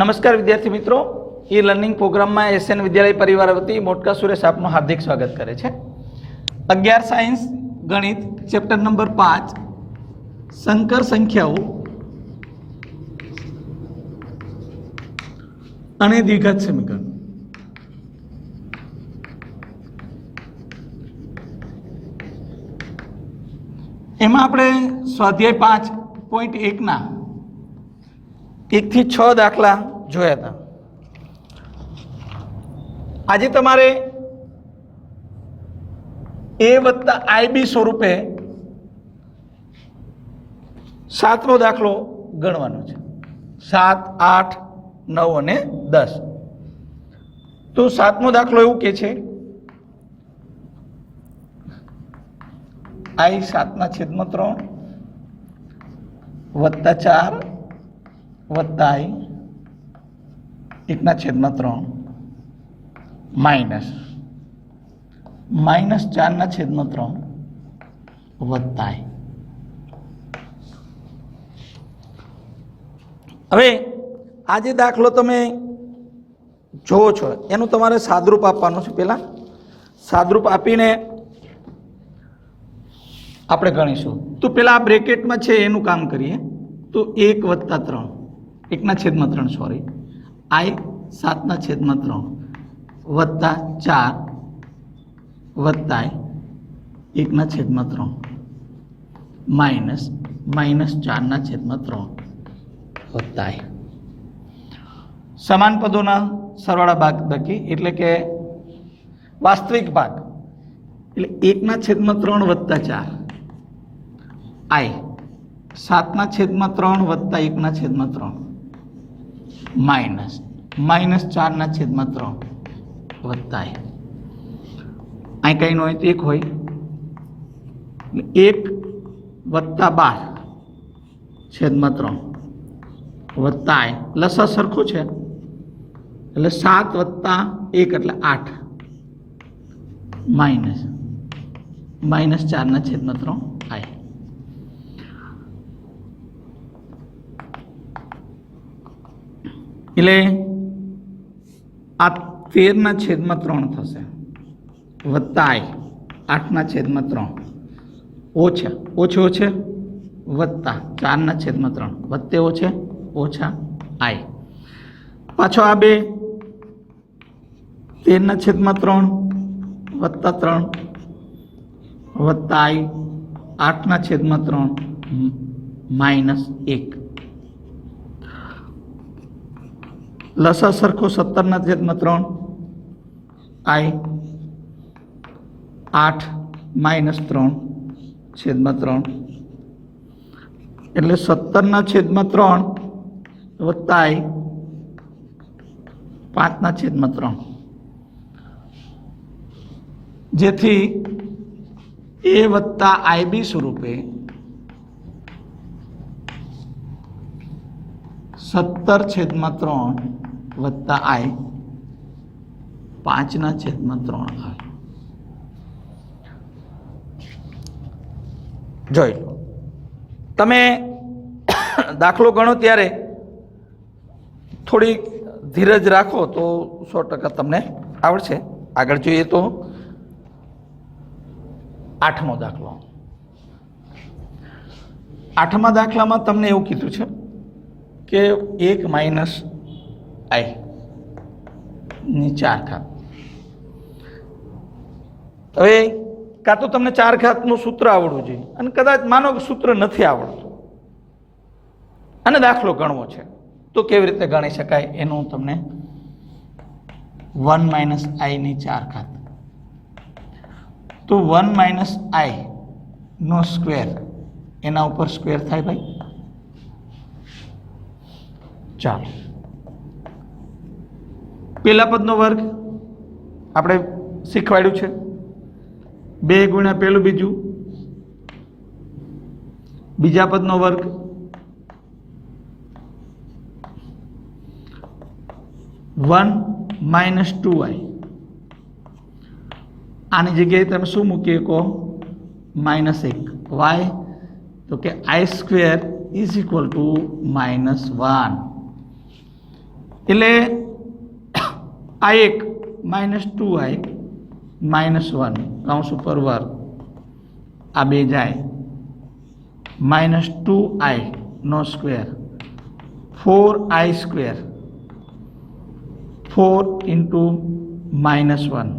નમસ્કાર વિદ્યાર્થી મિત્રો, ઈ લર્નિંગ પ્રોગ્રામમાં એસએન વિદ્યાલય પરિવાર વતી મોટકા સુરેશ આપનું હાર્દિક સ્વાગત કરે છે। 11 સાયન્સ ગણિત ચેપ્ટર નંબર 5 સંકર સંખ્યાઓ અને દ્વિઘાત સમીકરણ। એમાં આપણે સ્વાધ્યાય 5.1 ના 1 થી 6 દાખલા જોયા હતા। આજે તમારે a + ib સ્વરૂપે 7મો દાખલો ગણવાનો છે। 7, 8, 9 અને 10। તો 7મો દાખલો એવું કે છે i 7/3 + 4 વત્તા i 1/3 માઇનસ 4/3 વત્તા i। હવે આ જે દાખલો તમે જોવો છો એનું તમારે સાદરૂપ આપવાનું છે। પહેલા સાદરૂપ આપીને આપણે ગણીશું। તો પેલા આ બ્રેકેટમાં છે એનું કામ કરીએ। તો 1 + 3 સોરી i 7/3 વત્તા 4 વત્તા i 1/3 માઇનસ 4/3 વત્તા i। સમાન પદોના સરવાળા બાદબાકી એટલે કે વાસ્તવિક ભાગ એટલે 1/3 વત્તા 4 i 7/3 વત્તા 1/3 માઇનસ 4/3 વત્તા i। અહીં કંઈ ન હોય તો 1 હોય 1 વત્તા 12/3 વત્તા i। લસા સરખો છે એટલે 7 વત્તા 1 એટલે 8 માઇનસ 4/3 i। એટલે આ 13/3 થશે વત્તા i 8/3 ઓછે વત્તા 4/3 વત્તે ઓછા i। પાછો આ બે 13/3 વત્તા 3 વત્તા i 8/3 માઇનસ 1। લસા સરખો 17/3 i 8 - 3/3 એટલે 17/3 વત્તા i 5/3 જેથી a + ib સ્વરૂપે 17/3 વત્તા i 5/3 આવે। જોઈ લો તમે દાખલો ગણો ત્યારે થોડી ધીરજ રાખો તો 100% તમને આવડશે। આગળ જોઈએ તો 8મો દાખલો। 8મા દાખલામાં તમને એવું કીધું છે કે 1 - i ની 4 ઘાત। હવે કાં તો તમને 4 ઘાતનું સૂત્ર આવડવું જોઈએ અને કદાચ માનો કે સૂત્ર નથી આવડતું અને દાખલો ગણવો છે તો કેવી રીતે ગણી શકાય એનું હું તમને 1 - i ની 4 ઘાત। તો 1 - i નો સ્ક્વેર એના ઉપર સ્ક્વેર થાય ભાઈ। ચાલો પેલા પદનો વર્ગ આપણે શીખવાડ્યું છે 2 × પેલું બીજું, બીજા પદનો વર્ગ 1 - 2i। આની જગ્યાએ તમે શું મૂકી શકો -1 y તો કે i² = -1 એટલે આ એક -2i -1 કૌંસ ઉપર વર્ગ, આ બે જાય, -2i નો સ્ક્વેર, 4i સ્ક્વેર, 4 into -1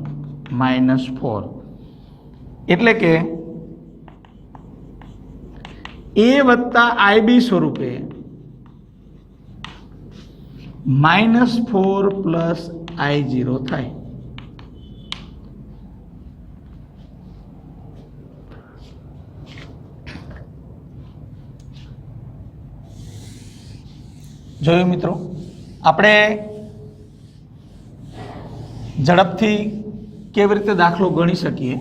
-4, એટલે કે a વત્તા ib સ્વરૂપે -4 પ્લસ i0 થાય. જોયું મિત્રો, આપણે ઝડપથી કેવી રીતે દાખલો ગણી શકીએ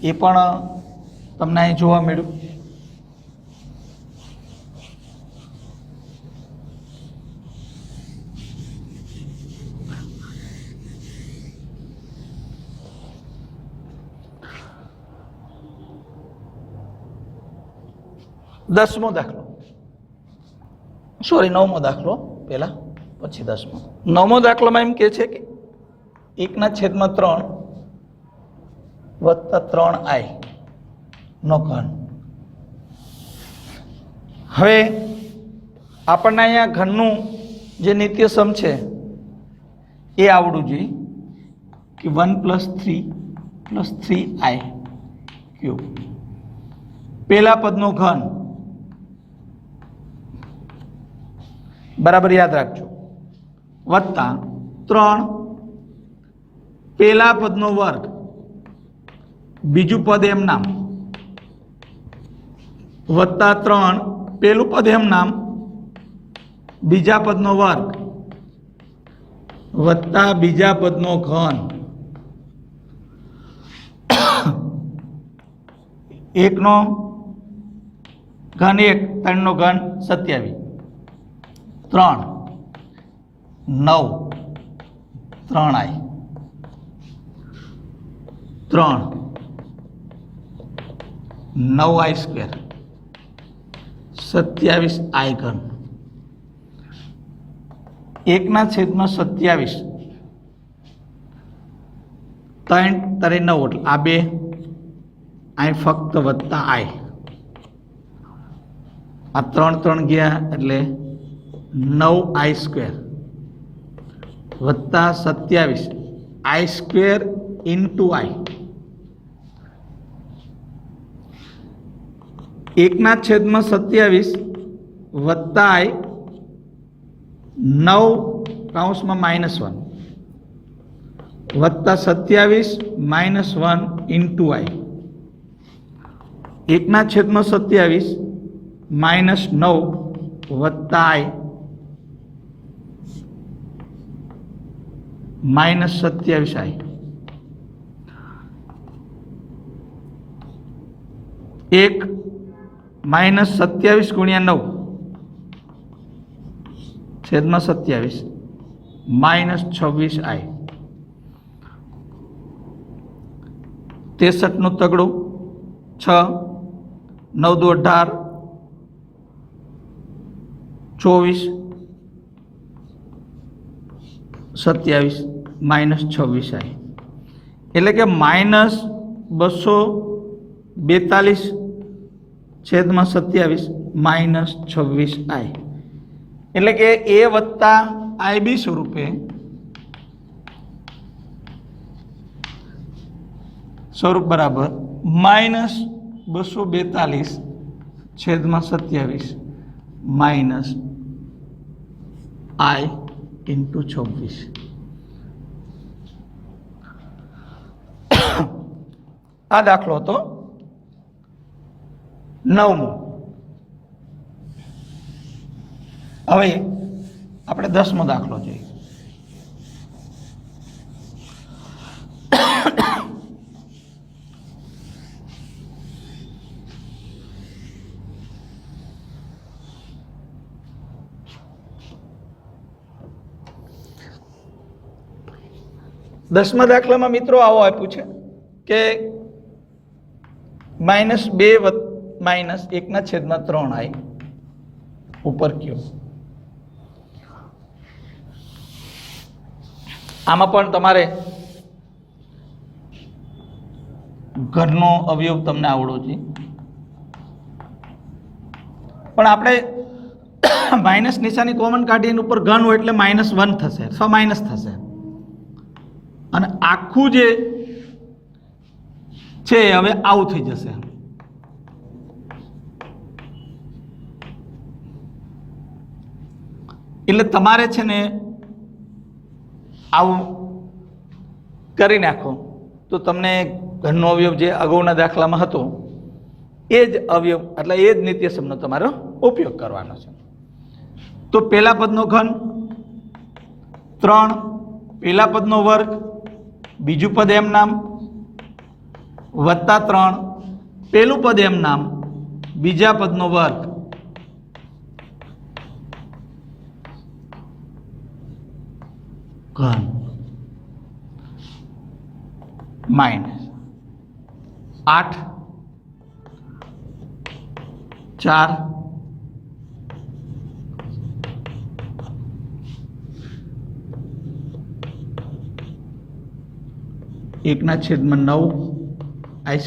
એ પણ તમને અહીં જોવા મળ્યું. નવમો દાખલો પહેલા, પછી 10મો. નવમો દાખલામાં એમ કે છે કે 1/3 વત્તા 3i નો ઘન. હવે આપણને અહીંયા ઘનનું જે નિત્યસમ છે એ આવડવું જોઈએ કે 1 + 3 + 3i ક્યુબ, પહેલા પદનો ઘન બરાબર યાદ રાખજો, વત્તા 3 પહેલા પદનો વર્ગ, બીજું પદ એમ નામ, વત્તા 3 પહેલું પદ એમ નામ, બીજા પદનો વર્ગ, વત્તા બીજા પદનો ઘન, 1 નો ઘન 1, 3 નો ઘન 27, 3 9 3i 3 9i સ્ક્વેર 27i ઘન 1/27 3 તારે 9 એટલે આ બે અહીં ફક્ત વત્તા i, આ 3 ગયા એટલે 9i સ્ક્વેર વત્તા 27i સ્ક્વેર ઇન્ટુ i, 1/27 વત્તા i 9 કૌંસમાં -1 વત્તા 27 -1 ઇન્ટુ i, 1/27 -9 વત્તા i -27i, 1 -27 ગુણ્યા 9 છેદમાં 27 -26i, 63 નું તગડું 6 9 દુ 18 24 27 -26i, એટલે કે -242 છેદમાં 27 -26i, એટલે કે a વત્તા ib સ્વરૂપે સ્વરૂપ બરાબર -242 છેદમાં 27 -i ઇન્ટુ 26. આ દાખલો હતો 9મો. હવે આપણે 10મો દાખલો જોઈએ. દસમા દાખલામાં મિત્રો આવો આપ્યું છે કે -2 -1/3i ઉપર ક્યુ. આમાં પણ તમારે ઘનનો અવયવ તમને આવડવો જોઈએ, પણ આપણે માઇનસ નિશાની કોમન કાઢી એની ઉપર ઘન હોય એટલે -1 થશે અથવા માઇનસ થશે, અને આખું જે છે હવે આવું થઈ જશે. એટલે તમારે છે ને આવું કરી નાખો તો તમને ઘનનો અવયવ જે અગાઉના દાખલામાં હતો એ જ અવયવ એટલે એ જ નિત્યસમનો તમારો ઉપયોગ કરવાનો છે. તો પહેલા પદનો ઘન 3, પહેલા પદનો વર્ગ, બીજું પદ એમ નામ +3, પહેલું પદ એમ નામ, બીજા પદનો વર્ગ, ઘન -8, 4, 1/9 I²,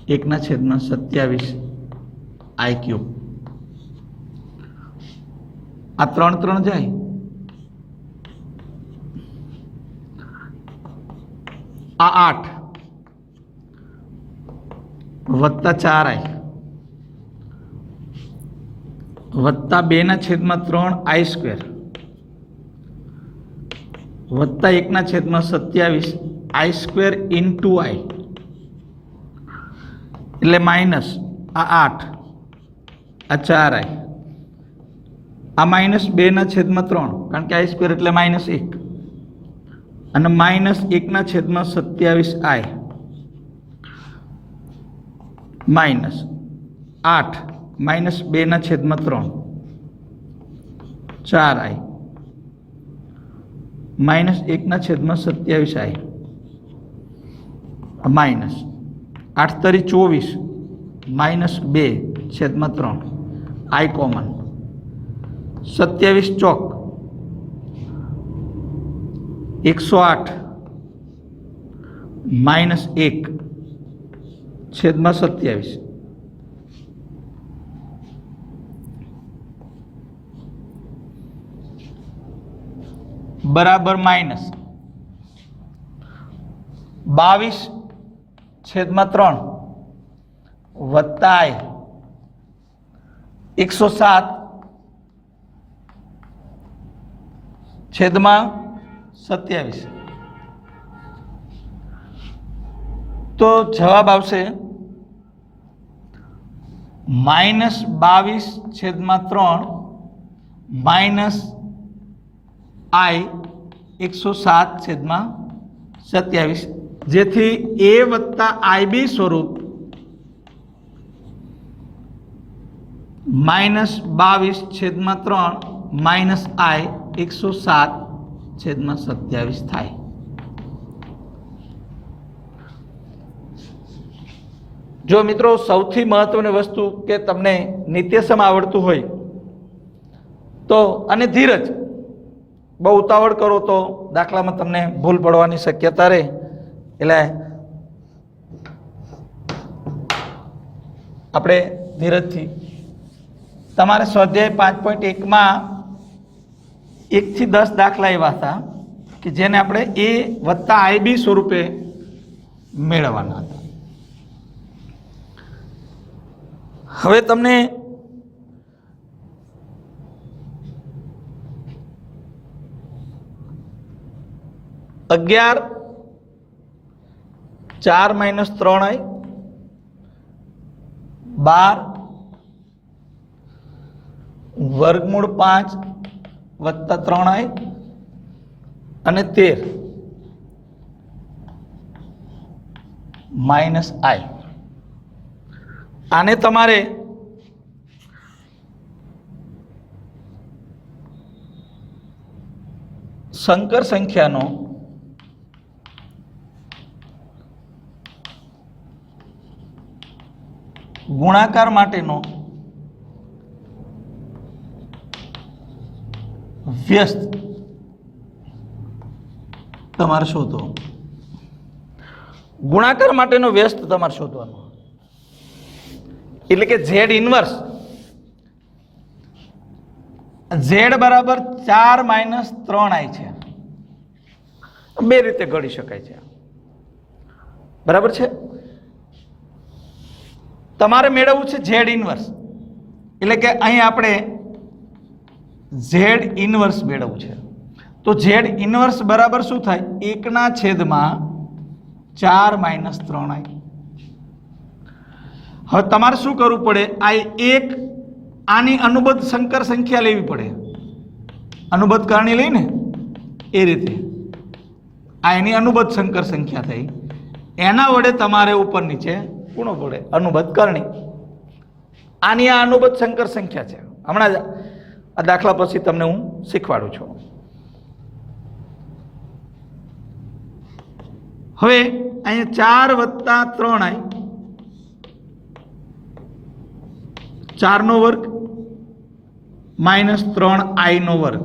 1/27 I³. આ 3 જાય, આ 8 +4I +2/3 I² +1/27 I² into I, એટલે માઇનસ આ 8, આ 4I, આ -2/3 કારણ કે I² એટલે -1, અને -1/27 I -8 -2/3 4I -1/27 I -8 તરી 24 -2/3 I કોમન, 27 ચોક 108 -1/27 બરાબર -22/3 વત્તા I 107/27. તો જવાબ આવશે -22/3 I 107/27, જેથી A + IB સ્વરૂપ -22/3 I 107/27 થાય. જો મિત્રો સૌથી મહત્વની વસ્તુ કે તમને નિત્યસમ આવડતું હોય તો, અને ધીરજ, બહુ ઉતાવળ કરો તો દાખલામાં તમને ભૂલ પડવાની શક્યતા રહે. એટલે આપણે ધીરજથી તમારે સ્વાધ્યાય 5.1માં 1 થી 10 દાખલા એવા હતા કે જેને આપણે A + IB સ્વરૂપે મેળવવાના હતા. હવે તમને અગિયાર 4 - 3I 12 √5 + 3I અને 13 -I. આને તમારે સંકર સંખ્યાનો ગુણાકાર માટેનો વ્યસ્ત તમારે શોધો. ગુણાકાર માટેનો વ્યસ્ત તમારે શોધવાનો, એટલે કે ઝેડ ઇન્વર્સ ઝેડ બરાબર 4 - 3i છે. બે રીતે ગણી શકાય છે, બરાબર છે. તમારે મેળવવું છે ઝેડ ઇન્વર્સ, એટલે કે અહીં આપણે ઝેડ ઇન્વર્સ મેળવવું છે. તો ઝેડ ઇન્વર્સ બરાબર શું થાય? 1/4 - 3i. હવે તમારે શું કરવું પડે? આ એક આની અનુબદ્ધ સંકર સંખ્યા લેવી પડે, અનુબદ્ધ કરણી લઈને એ રીતે આ એની અનુબદ્ધ સંકર સંખ્યા થઈ, એના વડે તમારે ઉપર નીચે ગુણો પડે અનુબદ્ધ કરણી. આની આ અનુબદ્ધ સંકર સંખ્યા છે. હમણાં જ આ દાખલા પછી તમને હું શીખવાડું છું. હવે અહીંયા 4 + 3i, 4 નો વર્ગ - 3i નો વર્ગ,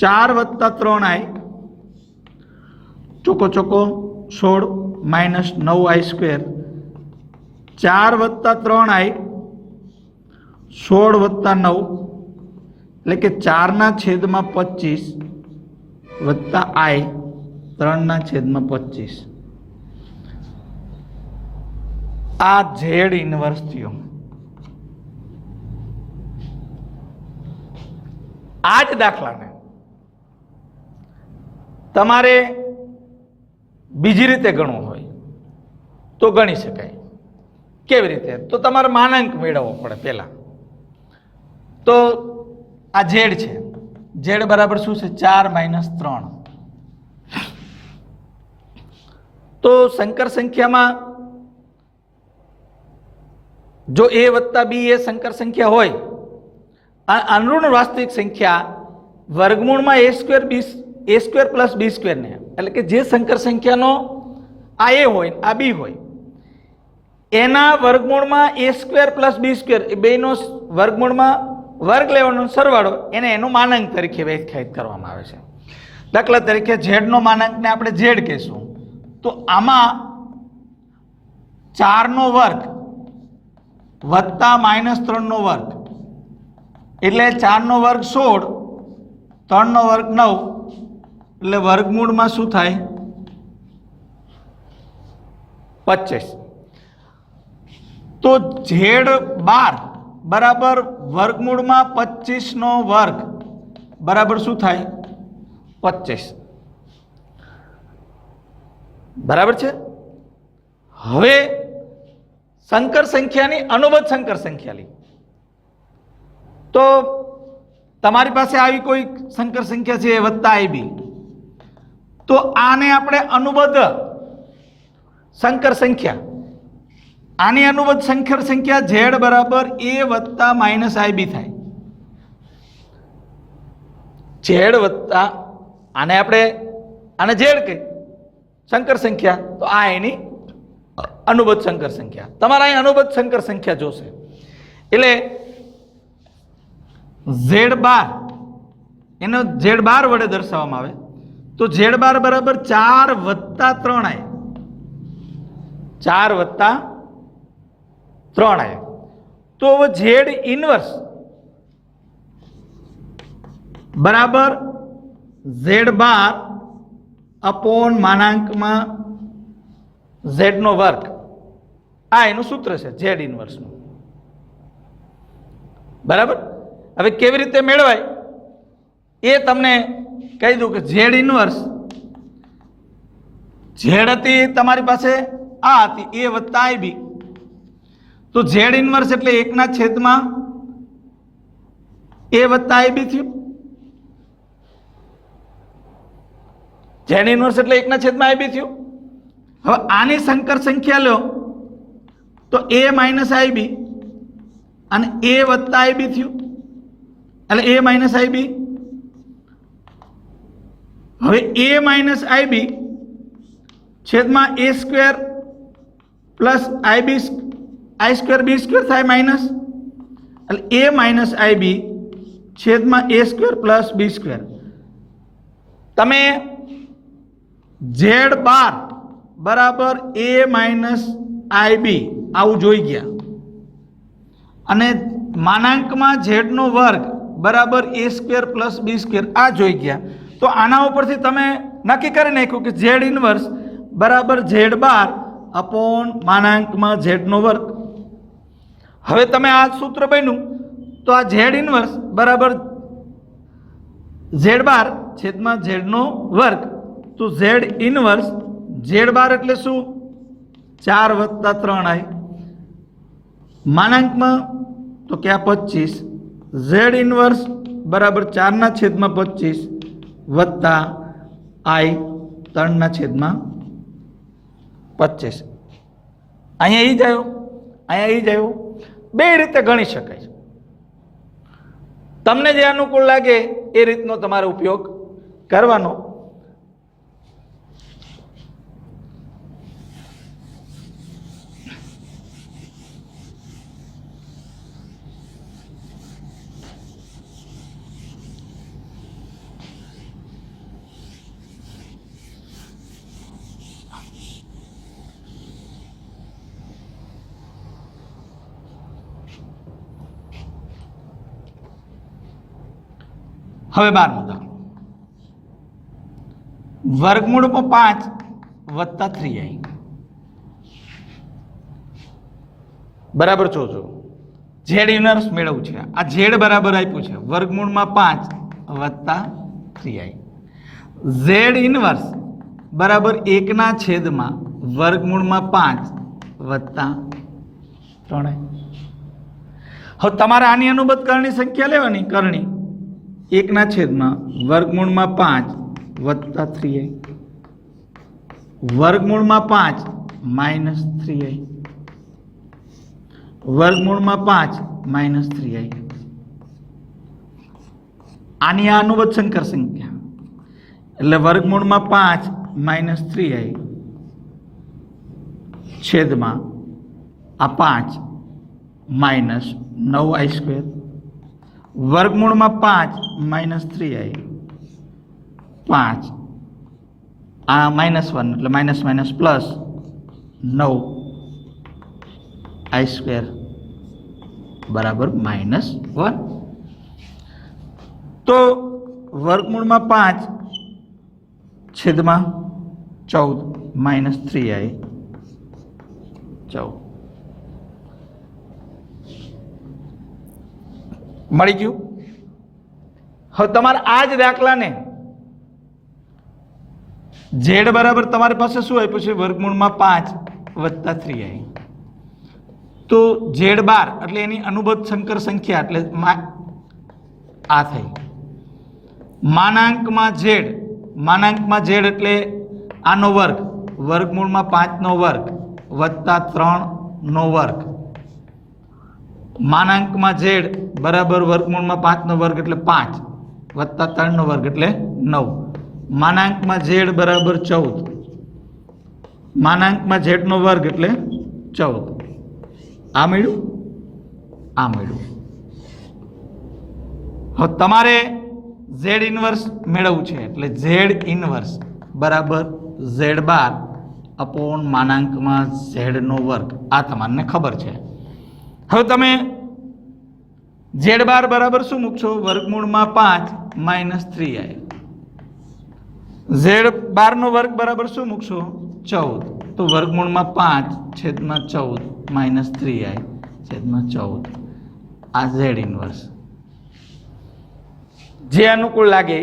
4 + 3i ચોકો ચોકો 16 - 9i², 4 + 3i 16 + 9 એટલે કે 4/25 + i 3/25. આ ઝેડ ઇન્વર્સ થયો. આ જ દાખલાને તમારે બીજી રીતે ગણવું હોય તો ગણી શકાય. કેવી રીતે? તો તમારે માનાંક મેળવવો પડે પહેલા. તો આ ઝેડ છે, ઝેડ બરાબર શું છે? 4 - 3. તો સંકર સંખ્યામાં જો a + b એ સંકર સંખ્યા હોય, અનુરૂણ વાસ્તવિક સંખ્યા વર્ગમૂળમાં a² + b² ને, એટલે કે જે સંકર સંખ્યાનો આ a હોય આ b હોય એના વર્ગમૂળમાં a² + b² એ બેનો વર્ગમૂળમાં વર્ગ લેવાનો સરવાળો એને એનું માનાંક તરીકે વ્યાખ્યાયિત કરવામાં આવે છે. દાખલા તરીકે ઝેડનો માનાંકને આપણે ઝેડ કહીશું. તો આમાં 4 નો વર્ગ વત્તા -3 નો વર્ગ એટલે 4 નો વર્ગ 16, 3 નો વર્ગ 9 એટલે વર્ગમૂળમાં શું થાય? 25. તો ઝેડ 12 બરાબર વર્ગમૂળમાં 25 નો વર્ગ બરાબર શું થાય? 25. બરાબર છે. હવે સંકર સંખ્યાની અનુબદ્ધ સંકર સંખ્યા લી. તો તમારી પાસે આવી કોઈ સંકર સંખ્યા છે +ib, તો આને આપણે અનુબદ્ધ સંકર સંખ્યા, આની અનુબદ્ધ સંકર સંખ્યા ઝેડ બરાબર a + -ib થાય. ઝેડ વત્તા આને આપણે આને ઝેડ કહી સંકર સંખ્યા, તો આ એની અનુબદ્ધ સંકર સંખ્યા. તમારે અહીં અનુબદ્ધ સંકર સંખ્યા જોશે એટલે Z12 એનો Z12 વડે દર્શાવવામાં આવે. તો Z12 બરાબર 4 + 3i, 4 + 3i. તો હવે ઝેડ ઇન્વર્સ બરાબર Z12 અપોન માનાંકમાં Z નો વર્ગ. આ એનું સૂત્ર છે ઝેડ ઇન્વર્સનું. બરાબર. હવે કેવી રીતે મેળવાય એ તમને કહી દઉં કે ઝેડ ઇન્વર્સ ઝેડ હતી તમારી પાસે આ હતી a + ib. તો ઝેડ ઇન્વર્સ એટલે 1/a + ib થયું. ઝેડ ઇન્વર્સ એટલે 1/ib થયું. હવે આની સંકર સંખ્યા લો તો a - ib અને a + ib થયું એટલે a - ib. હવે a - ib છેદમાં a² પ્લસ i² b² થાય માઇનસ, એટલે a - ib છેદમાં a² પ્લસ b². તમે ઝેડ બાર બરાબર a માઇનસ IB આવું જોઈ ગયા, અને માનાંકમાં ઝેડનો વર્ગ બરાબર a square plus b square આ જોઈ ગયા. તો આના ઉપરથી તમે નક્કી કરી નાખ્યું કે ઝેડ ઇનવર્સ બરાબર ઝેડ બાર અપોન માનાંકમાં ઝેડનો વર્ગ. હવે તમે આ સૂત્ર બન્યું તો આ ઝેડ ઇનવર્સ બરાબર ઝેડ બાર છેદમાં ઝેડનો વર્ગ. તો ઝેડ ઇનવર્સ ઝેડ બાર એટલે શું? 4 + 3i માનાંકમાં તો કે આ 25. ઝેડ ઇનવર્સ બરાબર 4/25 વત્તા i 3/25. અહીંયા ઈ જ આવ્યો, અહીંયા ઈ જ આવ્યો. બે રીતે ગણી શકાય છે. તમને જે અનુકૂળ લાગે એ રીતનો તમારે ઉપયોગ કરવાનો. હવે 12મો દાખલો, વર્ગમૂળમાં 5 વત્તા 3i બરાબર જોજો. ઝેડ ઇનવર્સ મેળવવું છે. આ ઝેડ બરાબર આપ્યું છે વર્ગમૂળમાં 5 વત્તા 3i. ઝેડ ઇનવર્સ બરાબર 1/છેદમાં વર્ગમૂળમાં 5 વત્તા 3i. હવે તમારે આની અનુબદ્ધ કરણી સંખ્યા લેવાની. કરણી 1/છેદમાં વર્ગમૂળમાં 5 વત્તા 3i વર્ગમૂળમાં 5 માઇનસ 3i વર્ગમૂળમાં 5 માઇનસ 3i. આની આ અનુબદ્ધ સંકર સંખ્યા એટલે વર્ગમૂળમાં 5 માઇનસ 3i છેદમાં આ 5 માઇનસ 9i². વર્ગમૂળમાં 5 માઇનસ 3i 5 આ -1 એટલે માઇનસ માઇનસ પ્લસ 9i² બરાબર -1. તો વર્ગમૂળમાં 5 છેદમાં 14 માઇનસ 3i 14 મળી ગયું. હવે તમારે આ જ દાખલાને ઝેડ બરાબર તમારી પાસે શું આપ્યું છે? વર્ગમૂળમાં 5 વત્તા 3i. તો ઝેડ બાર એટલે એની અનુબદ્ધ સંકર સંખ્યા એટલે આ થઈ. માનાંકમાં ઝેડ એટલે આનો વર્ગ વર્ગમૂળમાં 5નો વર્ગ વત્તા 3નો વર્ગ. માનાંકમાં ઝેડ બરાબર વર્ગમૂળમાં 5નો વર્ગ એટલે 5 વત્તા 3નો વર્ગ એટલે 9. માનાંકમાં ઝેડ બરાબર 14. માનાંકમાં ઝેડનો વર્ગ એટલે 14. આ મળ્યું, આ મળ્યું. હવે તમારે ઝેડ ઇનવર્સ મેળવવું છે એટલે ઝેડ ઇનવર્સ બરાબર ઝેડ બાર અપોન માનાંકમાં ઝેડનો વર્ગ. આ તમારને ખબર છે. હવે તમે ઝેડ બાર બરાબર શું મૂકશો? વર્ગમૂળમાં 5 માઇનસ 3i. ઝેડ બારનો વર્ગ બરાબર શું મૂકશો? 14. તો વર્ગમૂળમાં 5 છેદમાં 14 માઇનસ 3i છેદમાં 14. આ ઝેડ ઇનવર્સ. જે અનુકૂળ લાગે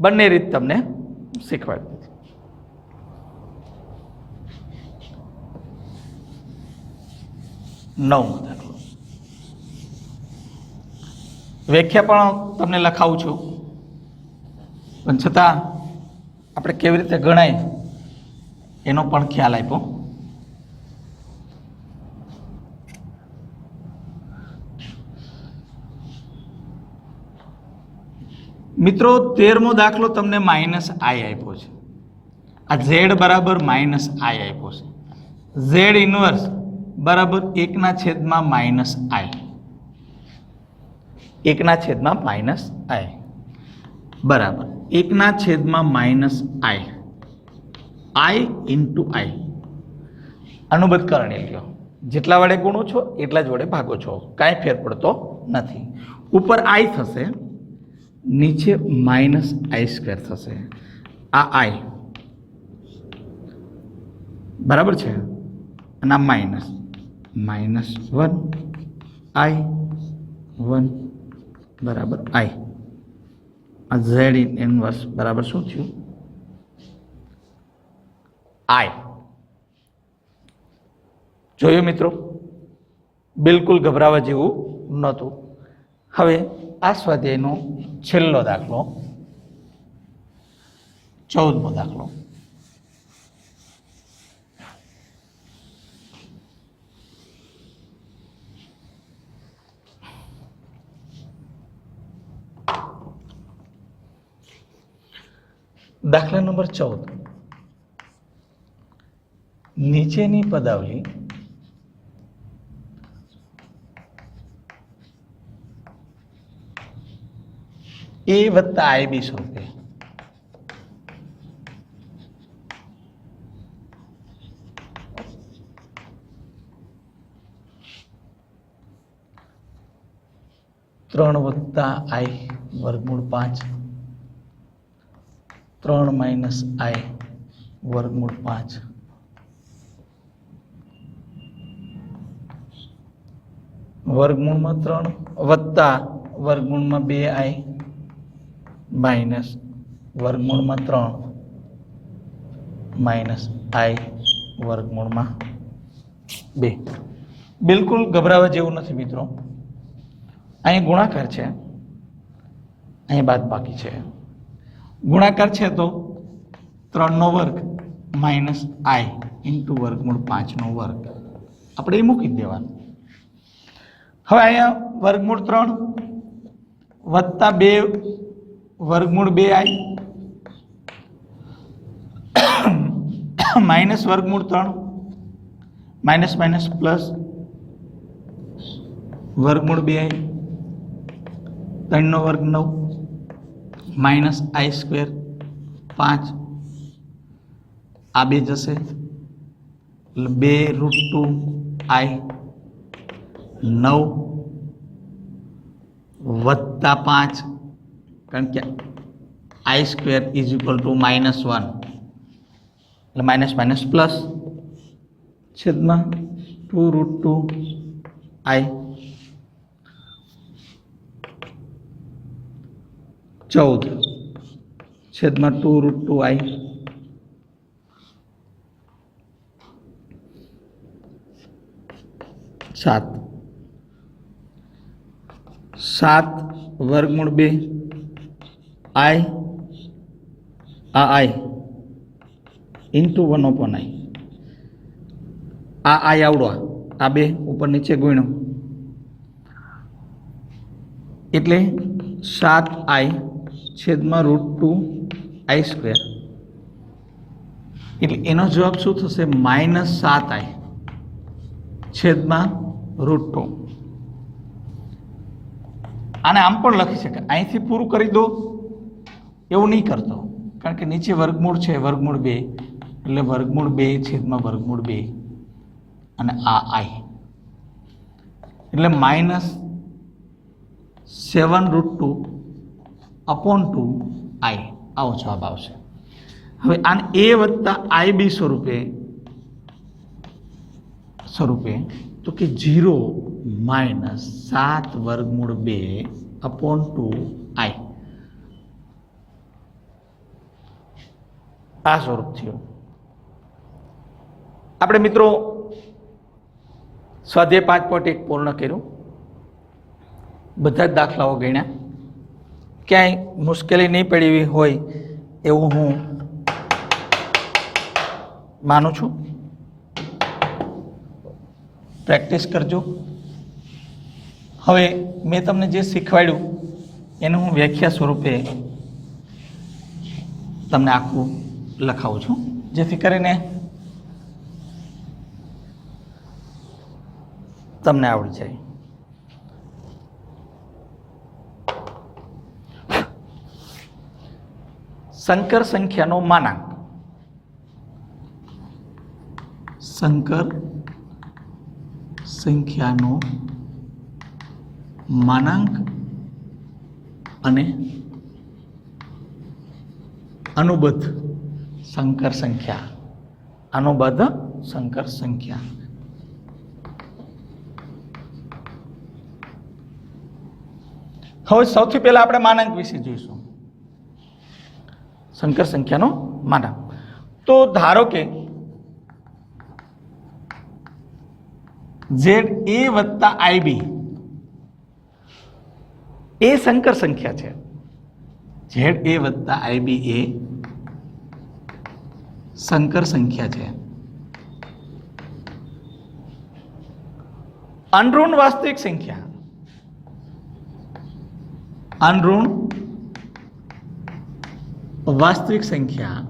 બંને રીત તમને શીખવાડી. 9મો દાખલો. વ્યાખ્યા પણ તમને લખાવું છું, પણ છતાં આપણે કેવી રીતે ગણાય એનો પણ ખ્યાલ આપ્યો. મિત્રો 13મો દાખલો તમને -i આપ્યો છે. આ ઝેડ બરાબર -i આપ્યો છે. ઝેડ ઇનવર્સ બરાબર 1/-i 1/-i બરાબર 1/-i આઈ ઇન્ટુ આઈ. અનુબદ્ધ કરણી લ્યો, જેટલા વડે ગુણો છો એટલા જ વડે ભાગો છો, કાંઈ ફેર પડતો નથી. ઉપર આઈ થશે, નીચે માઇનસ આઈ સ્ક્વેર થશે. આ આઈ બરાબર છે, અને આ માઇનસ -1 આઈ 1 બરાબર આઈ. આ ઝેડ ઇનવર્સ બરાબર શું થયું? આઈ. જોયું મિત્રો, બિલકુલ ગભરાવા જેવું નહોતું. હવે આ સ્વાધ્યાયનો છેલ્લો દાખલો 14મો દાખલો. દાખલા નંબર 14. નીચેની પદાવલી a વત્તા ib સ્વરૂપે ત્રણ વત્તા આઈ વર્ગમૂળ 5 3 માઇનસ આઈ વર્ગમૂળ 5 વર્ગમૂળમાં 3 વત્તા વર્ગમૂળમાં 2 આઈ માઇનસ વર્ગમૂળમાં 3 માઇનસ આઈ વર્ગમૂળમાં 2. બિલકુલ ગભરાવા જેવું નથી મિત્રો. અહીં ગુણાકાર છે, અહીં બાદબાકી છે. ગુણાકાર છે તો 3નો વર્ગ માઇનસ આઈ ઇન્ટુ વર્ગમૂળ 5નો વર્ગ આપણે એ મૂકી દેવાનું. હવે અહીંયા વર્ગમૂળ 3 વત્તા 2 વર્ગમૂળ 2i માઇનસ વર્ગમૂળ 3 માઇનસ માઇનસ પ્લસ વર્ગમૂળ 2i 3નો વર્ગ 9 માઇનસ આઈ સ્ક્વેર 5 આ બે જશે 2√2i 9 વત્તા 5 કારણ કે i square is equal to -1 એટલે માઇનસ માઇનસ પ્લસ છેદમાં 2√2i 14 છેદમાં 2√2i 7 વર્ગમૂળ 2 આઈ આ આઈ ઇન્ટુ 1/i આ આઈ આવડો આ બે ઉપર નીચે ગુણ્યો એટલે 7i છેદમાં √2i સ્ક્વેર એટલે એનો જવાબ શું થશે? -7i છેદમાં √2. આને આમ પણ લખી શકાય, અહીંથી પૂરું કરી દો એવું નહીં કરતો, કારણ કે નીચે વર્ગમૂળ છે વર્ગમૂળ 2 એટલે વર્ગમૂળ 2 છેદમાં વર્ગમૂળ 2 અને આ આઈ એટલે -7√2/2i આવો જવાબ આવશે. હવે આને a વત્તા ib સ્વરૂપે તો કે 0 -7 વર્ગમૂળ 2/2i આ સ્વરૂપ થયું. આપણે મિત્રો સ્વાધ્યાય 5.1 પૂર્ણ કર્યું. બધા જ દાખલાઓ ગણ્યા, ક્યાંય મુશ્કેલી નહીં પડી હોય એવું હું માનું છું. પ્રેક્ટિસ કરજો. હવે મેં તમને જે શીખવાડ્યું એનું હું વ્યાખ્યા સ્વરૂપે તમને આખું લખાવું છું, જેથી કરીને તમને આવડી જાય. સંકર સંખ્યાનો માનાંક સંકર સંખ્યાનો માનાંક અને અનુબદ્ધ સંકર સંખ્યા. અનુબદ્ધ સંકર સંખ્યા. હવે સૌથી પહેલા આપણે માનાંક વિશે જોઈશું. સંકર સંખ્યાનો માનાંક. તો ધારો કે ZA વત્તા IB એ સંકર સંખ્યા છે. ZA વત્તા IB એ સંકર સંખ્યા છે. અનઋણ વાસ્તવિક સંખ્યા, અનઋણ વાસ્તવિક સંખ્યા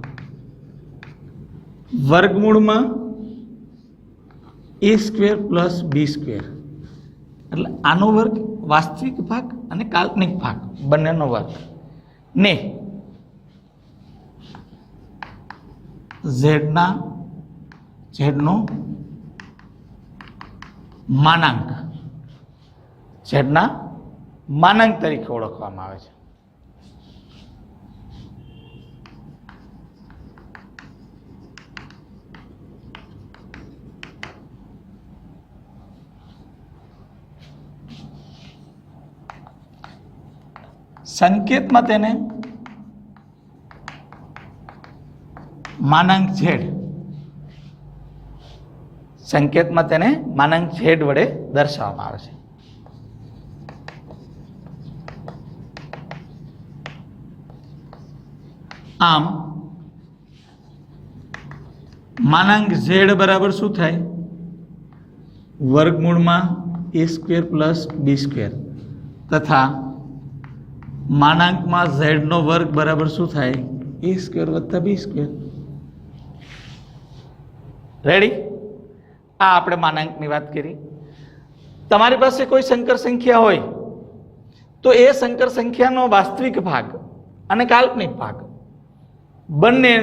વર્ગમૂળમાં a square plus b square, એટલે આનો વર્ગ વાસ્તવિક ભાગ અને કાલ્પનિક ભાગ બંનેનો વર્ગ ને ઝેડનો માનાંક, ઝેડના માનાંક તરીકે ઓળખવામાં આવે છે. સંકેતમાં તેને માનાંક ઝેડ, સંકેતમાં તેને માનાંક ઝેડ વડે દર્શાવવામાં આવે છે. આમ માનાંક ઝેડ બરાબર શું થાય? વર્ગમૂળમાં a square plus b square તથા માનાંકમાં ઝેડનો વર્ગ બરાબર શું થાય? a સ્ક્વેર વત્તા b સ્ક્વેર. રેડી? આ આપણે માનાંકની વાત કરી. તમારી પાસે કોઈ સંકર સંખ્યા હોય તો એ સંકર સંખ્યાનો વાસ્તવિક ભાગ અને કાલ્પનિક ભાગ બંને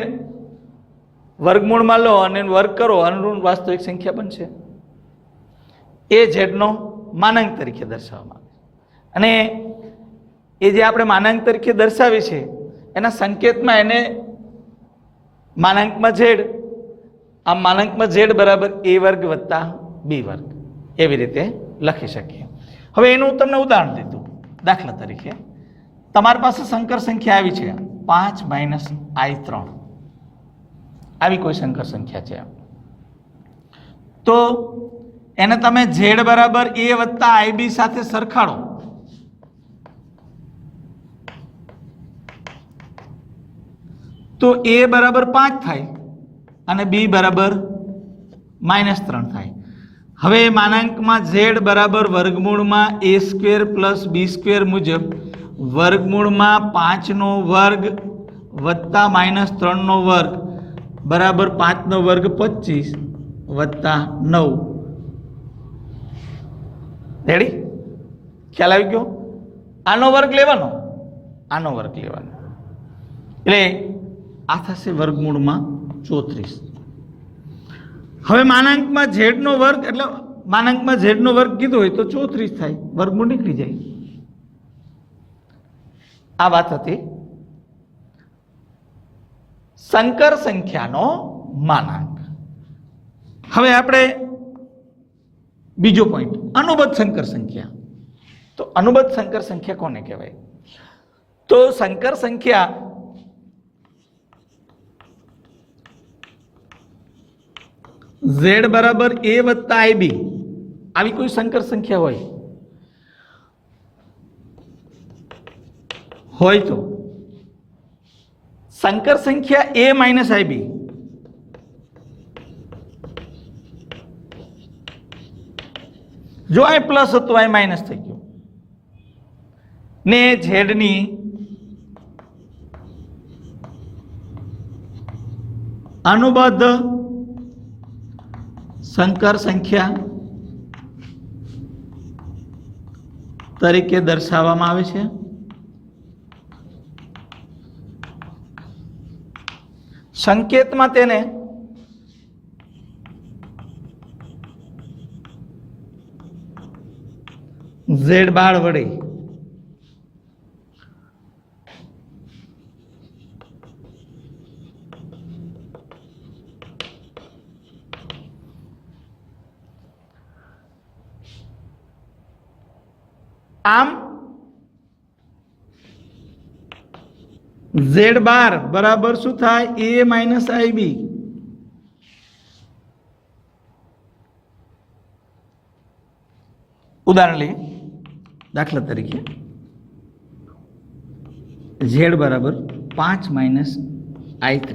વર્ગમૂળમાં લો અને વર્ગ કરો, અનઋણ વાસ્તવિક સંખ્યા બનશે. એ ઝેડનો માનાંક તરીકે દર્શાવવામાં આવે. અને એ જે આપણે માનાંક તરીકે દર્શાવી છે એના સંકેતમાં એને માનાંકમાં ઝેડ, આ માનાંકમાં ઝેડ બરાબર a વર્ગ વત્તા b વર્ગ એવી રીતે લખી શકીએ. હવે એનું તમને ઉદાહરણ દીધું. દાખલા તરીકે તમારી પાસે સંકર સંખ્યા આવી છે 5 માઇનસ i3, આવી કોઈ સંકર સંખ્યા છે તો એને તમે ઝેડ બરાબર a વત્તા ib સાથે સરખાડો તો a બરાબર 5 થાય અને b બરાબર -3 થાય. હવે માનાંકમાં z બરાબર વર્ગમૂળમાં a square plus b square મુજબ વર્ગમૂળમાં 5 નો વર્ગ વત્તા -3 નો વર્ગ બરાબર 5 નો વર્ગ 25 વત્તા 9. રેડી? ખ્યાલ આવી ગયો? આનો વર્ગ લેવાનો, આનો વર્ગ લેવાનો એટલે આ થશે વર્ગમૂળમાં 34. હવે માનાંકમાં ઝેડનો વર્ગ એટલે માનાંકમાં ઝેડનો વર્ગ કીધો હોય તો 34 થાય, વર્ગમૂળ નીકળી જાય. આ વાત હતી સંકર સંખ્યાનો માનાંક. હવે આપણે બીજો પોઈન્ટ, અનુબદ્ધ સંકર સંખ્યા. તો અનુબદ્ધ સંકર સંખ્યા કોને કહેવાય? તો સંકર સંખ્યા z બરાબર a વત્તા ib આવી કોઈ સંકર સંખ્યા હોય તો સંકર સંખ્યા a માઇનસ ib જો આ પ્લસ હતું આ માઇનસ થઈ ગયું ને ઝેડની અનુબદ્ધ સંકર સંખ્યા તરીકે દર્શાવવામાં આવે છે. સંકેતમાં તેને ઝેડ બાર વડે આમ ઝેડ બાર બરાબર શું થાય? એ માઇનસ આઈ બી. ઉદાહરણ લઈએ. દાખલા તરીકે ઝેડ બરાબર 5 માઇનસ i3.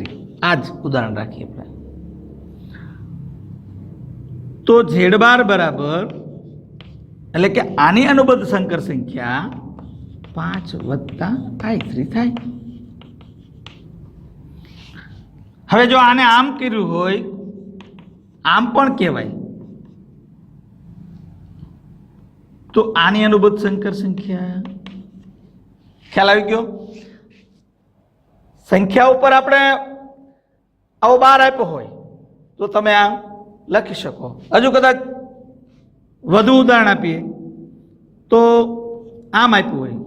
આ જ ઉદાહરણ રાખીએ આપણે. તો ઝેડ બાર બરાબર એટલે કે આની અનુબદ્ધ સંકર સંખ્યા 5 વત્તા i3 થાય. હવે જો આને આમ કર્યું હોય આમ પણ કહેવાય તો આની અનુબદ્ધ સંકર સંખ્યા ખ્યાલ આવી ગયો? સંખ્યા ઉપર આપણે આવો બાર આપ્યો હોય તો તમે આ લખી શકો. હજુ કદાચ વધુ ઉદાહરણ આપીએ તો આમ આપ્યું હોય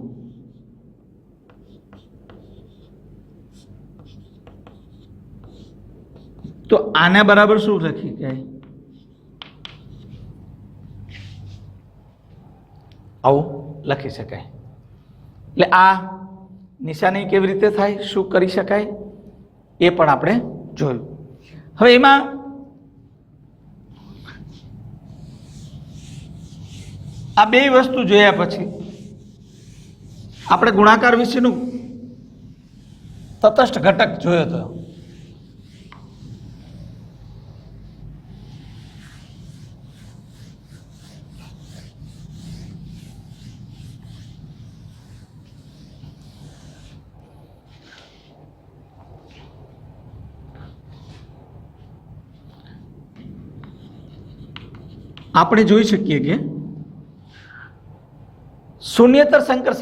તો આને બરાબર શું લખી જાય? આવું લખી શકાય. એટલે આ નિશાની કેવી રીતે થાય, શું કરી શકાય એ પણ આપણે જોયું. હવે એમાં આ બે વસ્તુ જોયા પછી આપણે ગુણાકાર વિશેનું તટસ્થ ઘટક જોયો હતો. આપણે જોઈ શકીએ કે શૂન્યતર સંકર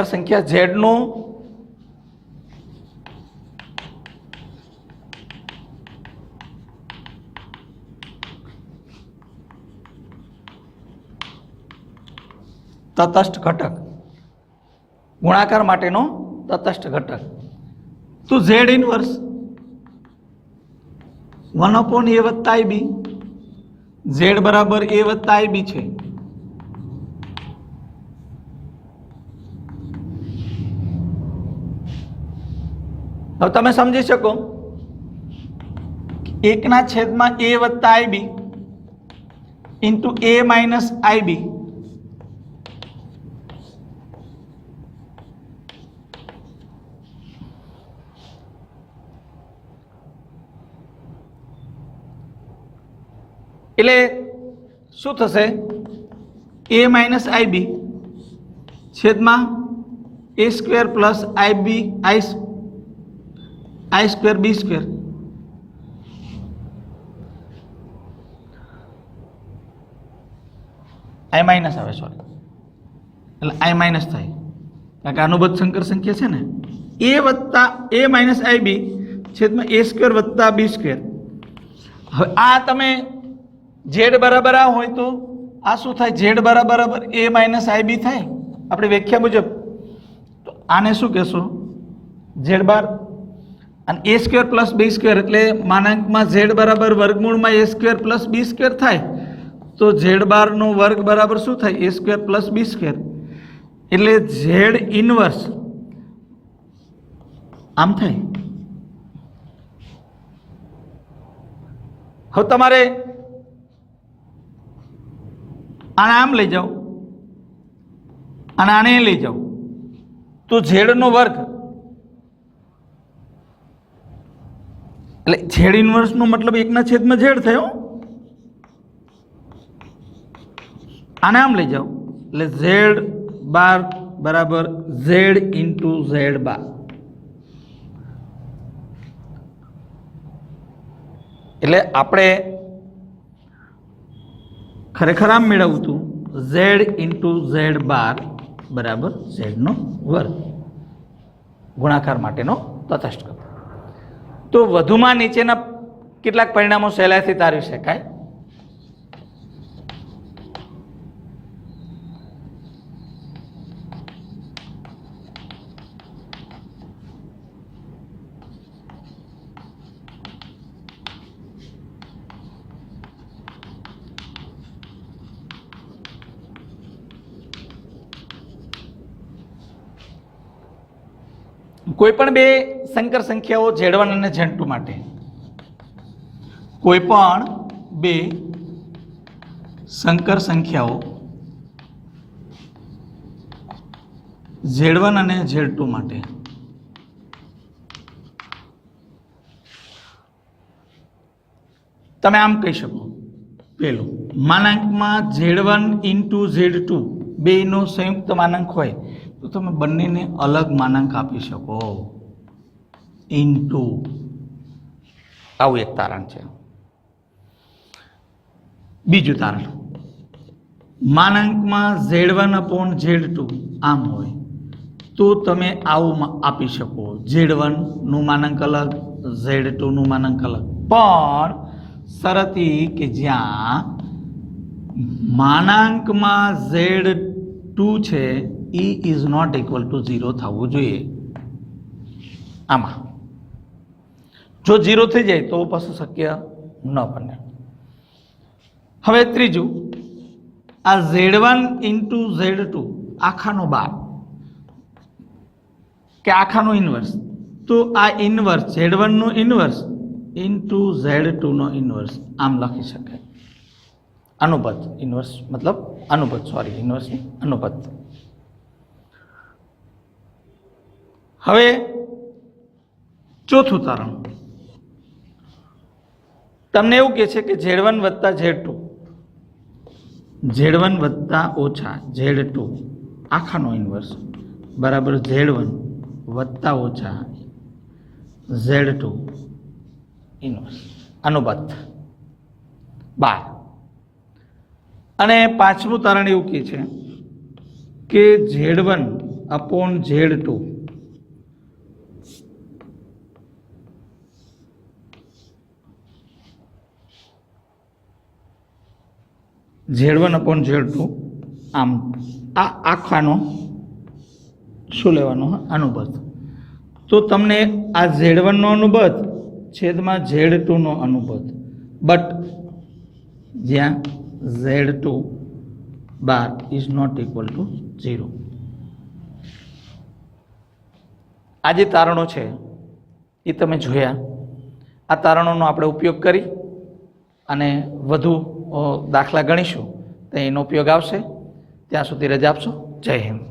સંખ્યા ઝેડ નું તટસ્થ ઘટક, ગુણાકાર માટેનો તટસ્થ ઘટક. તો ઝેડ ઇનવર્સ 1/a વત્તા ib, ઝેડ બરાબર a વત્તા ib છે. હવે તમે સમજી શકો 1/a વત્તા ib into a minus ib એટલે શું થશે? a માઇનસ ib છેદમાં a square plus ib i square b square. i minus આવે, સોરી, એટલે i માઇનસ થાય કારણ કે અનુબદ્ધ સંકર સંખ્યા છે ને. a માઇનસ ib છેદમાં a સ્ક્વેર વત્તા b સ્ક્વેર. હવે આ તમે ઝેડ બરાબર આ હોય તો આ શું થાય? ઝેડ બરાબર a માઇનસ ib થાય આપણી વ્યાખ્યા મુજબ. તો આને શું કહેશો? ઝેડ બાર. અને a square plus b square એટલે માનાંકમાં ઝેડ બરાબર વર્ગમૂળમાં a square plus b square થાય તો ઝેડ બારનો વર્ગ બરાબર શું થાય? a square plus b square. એટલે ઝેડ ઇનવર્સ આમ થાય. હવે તમારે આને આમ લઈ જાઓ અને આને લઈ જાઓ તો ઝેડનો વર્ગ એટલે ઝેડ ઇનવર્સનો મતલબ 1/z થયો. આને આમ લઈ જાઓ એટલે ઝેડ બાર બરાબર ઝેડ ઇન્ટુ ઝેડ બાર. એટલે આપણે ખરેખર આમ મેળવવું હતું ઝેડ ઇન્ટુ ઝેડ બાર બરાબર ઝેડનો વર્ગ ગુણાકાર માટેનો તટસ્થ કર્વ. તો વધુમાં નીચેના કેટલાક પરિણામો સહેલાઈથી તારવી શકાય. કોઈ પણ બે સંકર સંખ્યાઓ Z1 અને Z2 માટે કોઈ પણ બે સંકર સંખ્યાઓ Z1 અને Z2 માટે તમે આમ કહી શકો. પેલું માનાંકમાં Z1 ઇન્ટુ Z2 બેનો સંયુક્ત માનાંક હોય તો તમે બંનેને અલગ માનાંક આપી શકો. ઇન્ટુ આવું એક તારણ છે. બીજું તારણ માનાંકમાં Z1 અપોન Z2 આમ હોય તો તમે આવું આપી શકો. Z1 નું માનાંક અલગ, Z2 નું માનાંક અલગ, પણ શરત એ કે જ્યાં માનાંકમાં Z2 છે E is not equal to 0 થવું જોઈએ. આમાં જો 0 થઈ જાય તો પછી શક્ય ન બને. હવે ત્રીજું આ Z1 ઇન્ટુ Z2 આખાનો 12 કે આખાનો ઇન્વર્સ, તો આ ઇન્વર્સ Z1 નો ઇન્વર્સ ઇન્ટુ Z2 નો ઇન્વર્સ આમ લખી શકાય. અનુપાત ઇન્વર્સ મતલબ અનુપાત, સોરી ઇન્વર્સ અનુપાત. હવે ચોથું તારણ તમને એવું કહે છે કે Z1 વત્તા Z2 Z1 વત્તા ઓછા Z2 આખાનો ઇન્વર્સ બરાબર Z1 વત્તા ઓછા Z2 ઇન્વર્સ અનુપાત 12. અને પાંચમું તારણ એવું કહે છે કે Z1 upon Z2 Z1 upon Z2 આમ આ આખાનો શું લેવાનો અનુબંધ. તો તમને આ Z1 નો અનુબંધ છેદમાં Z2 નો અનુબંધ, બટ જ્યાં Z2 bar is not equal to 0. આ જે તારણો છે એ તમે જોયા. આ તારણોનો આપણે ઉપયોગ કરી અને વધુ દાખલા ગણીશું તો એનો ઉપયોગ આવશે. ત્યાં સુધી રજા આપશો. જય હિન્દ.